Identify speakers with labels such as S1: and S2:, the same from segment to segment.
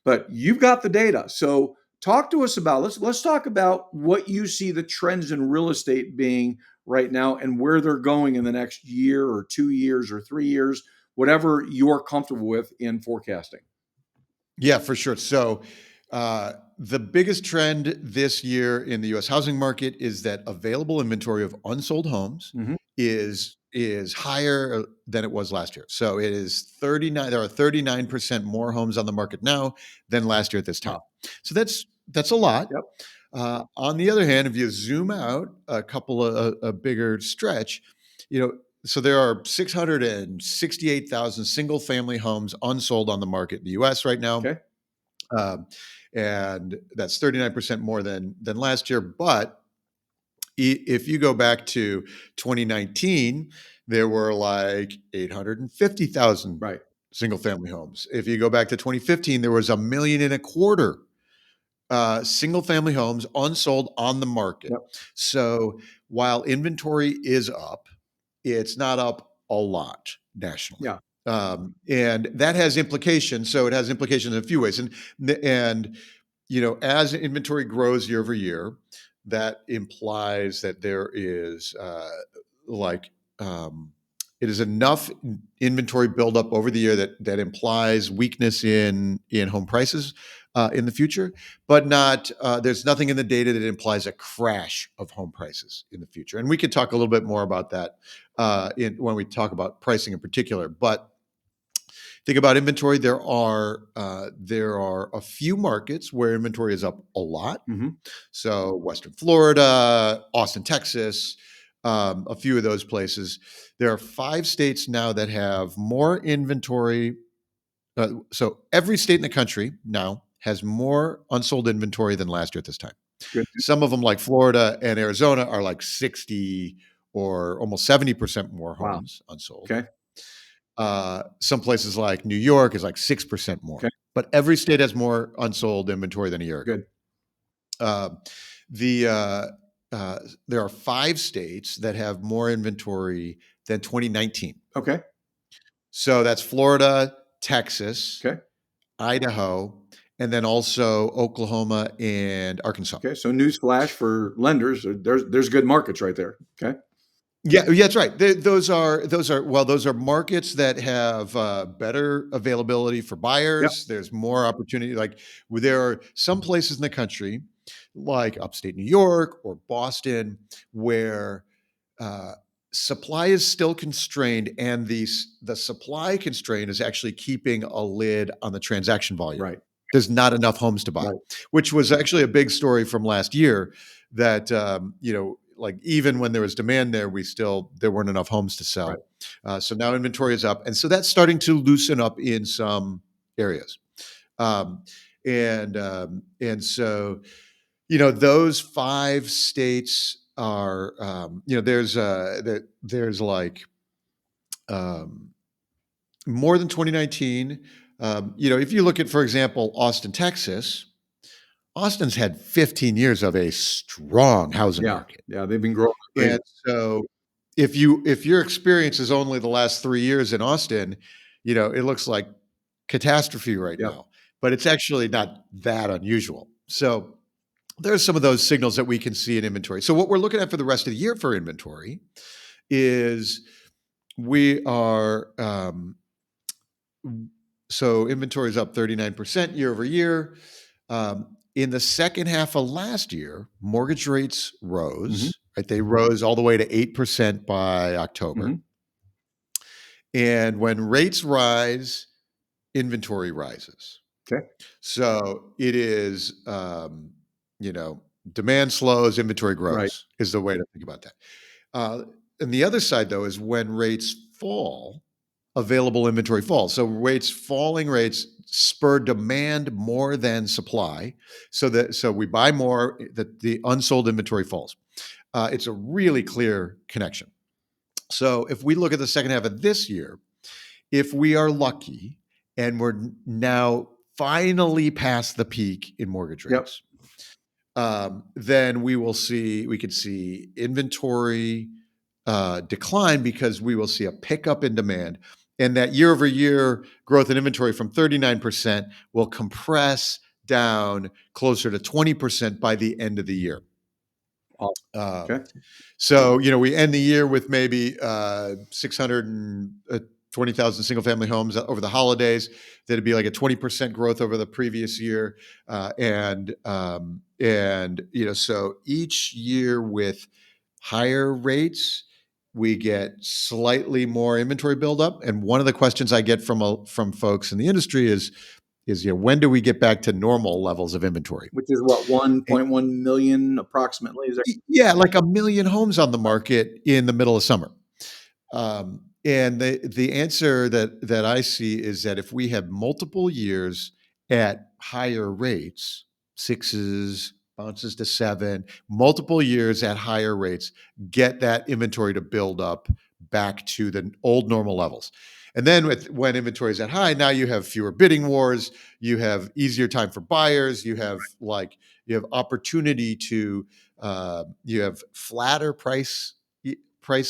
S1: but you've got the data. So talk to us about, let's talk about what you see the trends in real estate being right now and where they're going in the next year or 2 years or 3 years, whatever you're comfortable with in forecasting.
S2: Yeah, for sure. So the biggest trend this year in the U.S. housing market is that available inventory of unsold homes is higher than it was last year. So it is 39. There are 39% more homes on the market now than last year at this time.
S1: Wow.
S2: So that's a lot.
S1: Yep.
S2: On the other hand, if you zoom out a bigger stretch, so there are 668,000 single family homes unsold on the market in the U.S. right now.
S1: Okay.
S2: And that's 39% more than last year. But if you go back to 2019, there were like 850,000
S1: Right.
S2: single family homes. If you go back to 2015, there was 1.25 million single family homes unsold on the market.
S1: Yep.
S2: So while inventory is up, it's not up a lot nationally.
S1: Yeah.
S2: And that has implications. So it has implications in a few ways. And as inventory grows year over year, that implies that there is it is enough inventory buildup over the year that implies weakness in home prices in the future, but not there's nothing in the data that implies a crash of home prices in the future. And we could talk a little bit more about that when we talk about pricing in particular. But think about inventory. There are a few markets where inventory is up a lot. So Western Florida, Austin, Texas, a few of those places. There are 5 states now that have more inventory. So every state in the country now has more unsold inventory than last year at this time.
S1: Good.
S2: Some of them, like Florida and Arizona, are like 60 or almost 70% more homes unsold.
S1: Okay.
S2: Some places like New York is like 6% more.
S1: Okay.
S2: But every state has more unsold inventory than a year ago.
S1: Good.
S2: There are 5 states that have more inventory than 2019.
S1: Okay.
S2: So that's Florida, Texas,
S1: Okay.
S2: Idaho, and then also Oklahoma and Arkansas.
S1: Okay. So newsflash for lenders, there's good markets right there. Okay.
S2: Yeah, that's right. Those are markets that have better availability for buyers.
S1: Yep.
S2: There's more opportunity. Like there are some places in the country, like upstate New York or Boston, where supply is still constrained, and the supply constraint is actually keeping a lid on the transaction volume.
S1: Right.
S2: There's not enough homes to buy,
S1: Right.
S2: which was actually a big story from last year. That like even when there was demand there weren't enough homes to sell.
S1: Right.
S2: So now inventory is up, and so that's starting to loosen up in some areas. And so those 5 states are there's like more than 2019. If you look at, for example, Austin, Texas. Austin's had 15 years of a strong housing market.
S1: Yeah, they've been growing.
S2: And so if your experience is only the last 3 years in Austin, it looks like catastrophe right now, but it's actually not that unusual. So there's some of those signals that we can see in inventory. So what we're looking at for the rest of the year for inventory is so inventory is up 39% year over year. In the second half of last year, mortgage rates rose. Right? They rose all the way to 8% by October. And when rates rise, inventory rises.
S1: Okay.
S2: So it is, demand slows, inventory grows, is the way to think about that. And the other side, though, is when rates fall, available inventory falls. So falling rates spur demand more than supply. So we buy more, the unsold inventory falls. It's a really clear connection. So if we look at the second half of this year, if we are lucky and we're now finally past the peak in mortgage rates, then we could see inventory decline because we will see a pickup in demand. And that year over year growth in inventory from 39% will compress down closer to 20% by the end of the year.
S1: Awesome.
S2: Um,
S1: Okay.
S2: so, we end the year with maybe 620,000 single family homes over the holidays. That'd be like a 20% growth over the previous year. So each year with higher rates, we get slightly more inventory buildup. And one of the questions I get from folks in the industry is when do we get back to normal levels of inventory?
S1: Which is what, 1.1 million approximately? Is that
S2: Yeah, like a million homes on the market in the middle of summer. And the answer that I see is that if we have multiple years at higher rates, sixes, bounces to seven, multiple years at higher rates, get that inventory to build up back to the old normal levels. And then when inventory is at high, now you have fewer bidding wars, you have easier time for buyers, you have opportunity to you have flatter price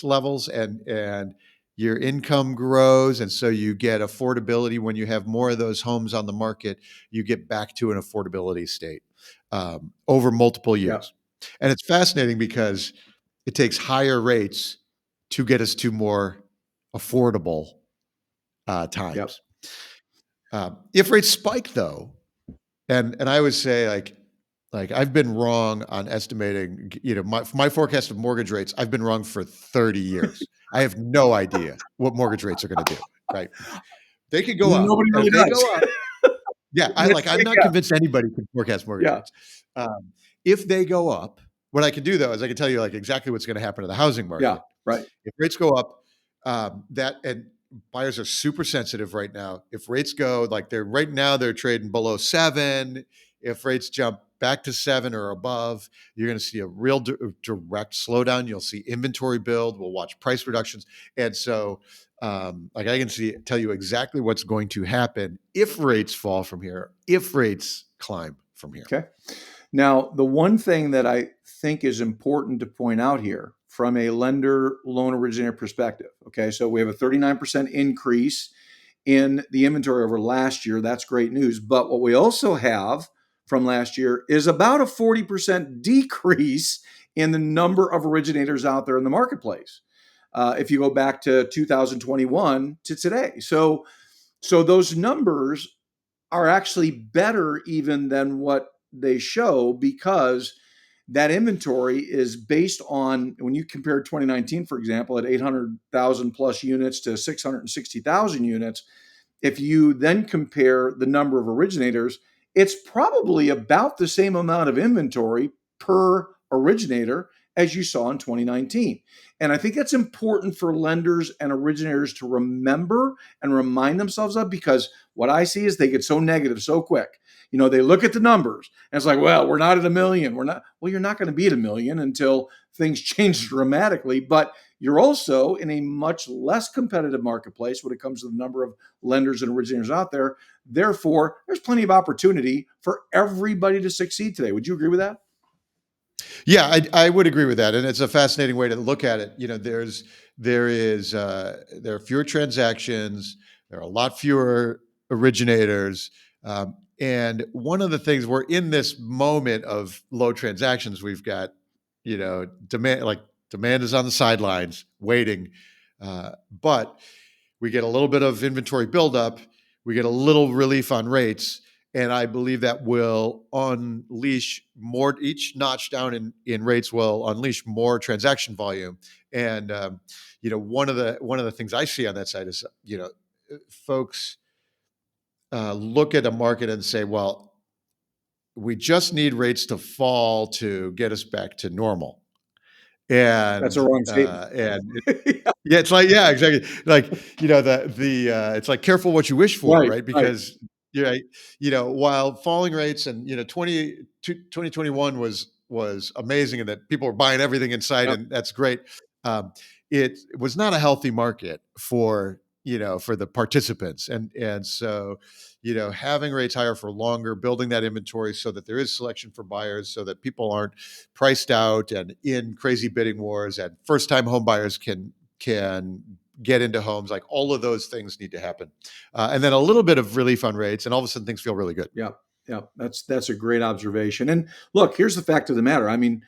S2: levels, and your income grows, and so you get affordability. When you have more of those homes on the market, you get back to an affordability state over multiple
S1: yeah,
S2: years. And it's fascinating because it takes higher rates to get us to more affordable
S1: yep.
S2: times. If rates spike, though, and I would say, like I've been wrong on estimating, my forecast of mortgage rates. I've been wrong for 30 years. I have no idea what mortgage rates are going to do, right? They could go up.
S1: Nobody
S2: If
S1: really
S2: they
S1: does.
S2: go up, yeah, I'm not
S1: Yeah,
S2: convinced anybody can forecast mortgage
S1: yeah,
S2: rates. If they go up, what I can do though is I can tell you like exactly what's going to happen to the housing
S1: yeah,
S2: market.
S1: right.
S2: If rates go up, that and buyers are super sensitive right now. If rates go like they're trading below seven. If rates jump back to seven or above, you're going to see a real direct slowdown. You'll see inventory build. We'll watch price reductions, and so like I can tell you exactly what's going to happen if rates fall from here, if rates climb from here.
S1: Okay. Now, the one thing that I think is important to point out here from a lender loan originator perspective, okay, so we have a 39% increase in the inventory over last year. That's great news. But what we also have from last year is about a 40% decrease in the number of originators out there in the marketplace. If you go back to 2021 to today. So those numbers are actually better even than what they show, because that inventory is based on, when you compare 2019, for example, at 800,000 plus units to 660,000 units, if you then compare the number of originators, it's probably about the same amount of inventory per originator as you saw in 2019. And I think that's important for lenders and originators to remember and remind themselves of, because what I see is they get so negative so quick. They look at the numbers and it's like, well, we're not at a million. We're not. Well, you're not going to be at a million until things change dramatically. But you're also in a much less competitive marketplace when it comes to the number of lenders and originators out there. Therefore, there's plenty of opportunity for everybody to succeed today. Would you agree with that?
S2: Yeah, I would agree with that, and it's a fascinating way to look at it. There are fewer transactions, there are a lot fewer originators, and one of the things, we're in this moment of low transactions. We've got demand is on the sidelines waiting, but we get a little bit of inventory buildup, we get a little relief on rates, and I believe that will unleash more. Each notch down in rates will unleash more transaction volume. And one of the things I see on that side is folks look at a market and say, well, we just need rates to fall to get us back to normal.
S1: That's a
S2: And
S1: wrong statement.
S2: yeah, it's like, yeah, exactly. Like, it's like careful what you wish for,
S1: Right,
S2: right?
S1: right.
S2: Because yeah, while falling rates and 2021 was amazing and that people were buying everything in sight,
S1: Yep.
S2: and that's great. It was not a healthy market for the participants, and so having rates higher for longer, building that inventory so that there is selection for buyers, so that people aren't priced out and in crazy bidding wars, and first time home buyers can get into homes. Like all of those things need to happen. And then a little bit of relief on rates, and all of a sudden things feel really good.
S1: Yeah, yeah, that's a great observation. And look, here's the fact of the matter. I mean,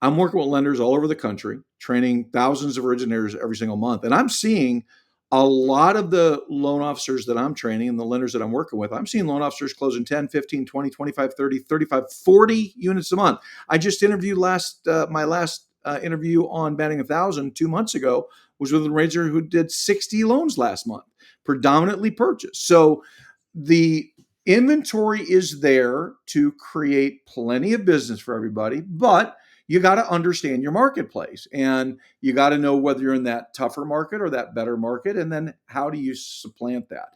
S1: I'm working with lenders all over the country, training thousands of originators every single month, and I'm seeing a lot of the loan officers that I'm training and the lenders that I'm working with. I'm seeing loan officers closing 10, 15, 20, 25, 30, 35, 40 units a month. I just interviewed my last interview on Batting 1,000 2 months ago was with a originator who did 60 loans last month, predominantly purchase. So the inventory is there to create plenty of business for everybody, but you got to understand your marketplace and you got to know whether you're in that tougher market or that better market. And then how do you supplant that?